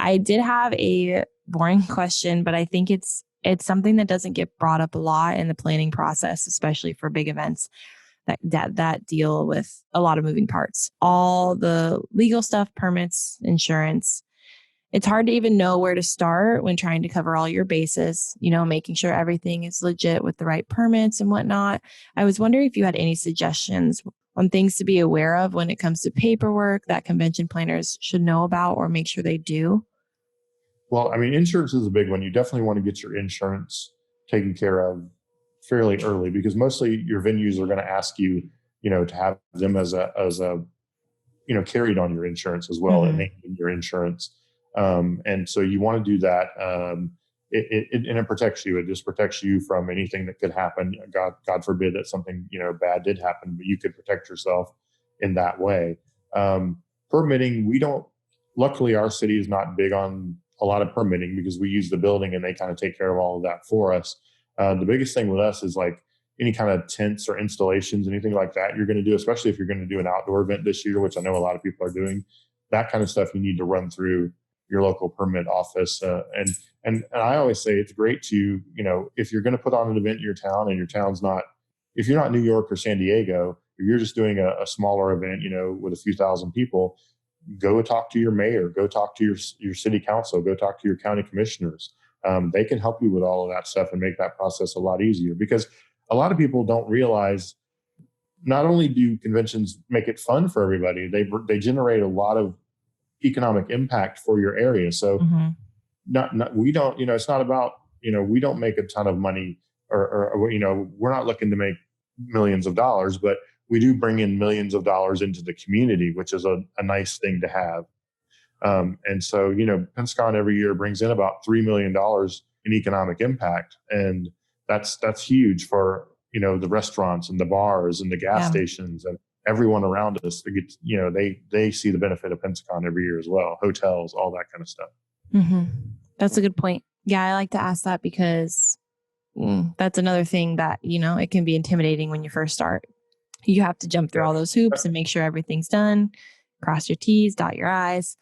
I did have a boring question, but I think it's something that doesn't get brought up a lot in the planning process, especially for big events that deal with a lot of moving parts. All the legal stuff, permits, insurance. It's hard to even know where to start when trying to cover all your bases, making sure everything is legit with the right permits and whatnot. I was wondering if you had any suggestions on things to be aware of when it comes to paperwork that convention planners should know about or make sure they do. Well, I mean, insurance is a big one. You definitely want to get your insurance taken care of fairly early because mostly your venues are going to ask you, to have them as a carried on your insurance as well and making your insurance. And so you want to do that. It protects you. It just protects you from anything that could happen. God forbid that something, bad did happen, but you could protect yourself in that way. Permitting, luckily our city is not big on a lot of permitting because we use the building and they kind of take care of all of that for us. The biggest thing with us is like any kind of tents or installations, anything like that you're going to do, especially if you're going to do an outdoor event this year, which I know a lot of people are doing. That kind of stuff you need to run through your local permit office. And I always say it's great to, if you're going to put on an event in your town and your town's not, if you're not New York or San Diego, if you're just doing a smaller event, with a few thousand people, go talk to your mayor, go talk to your city council, go talk to your county commissioners. They can help you with all of that stuff and make that process a lot easier because a lot of people don't realize not only do conventions make it fun for everybody, they generate a lot of economic impact for your area. So we don't, it's not about, we don't make a ton of money or we're not looking to make millions of dollars, but we do bring in millions of dollars into the community, which is a nice thing to have. And so, Pensacon every year brings in about $3 million in economic impact. And that's huge for, the restaurants and the bars and the gas stations and everyone around us. They see the benefit of Pensacon every year as well. Hotels, all that kind of stuff. That's a good point. Yeah, I like to ask that because that's another thing that, it can be intimidating when you first start. You have to jump through all those hoops and make sure everything's done, cross your T's, dot your I's.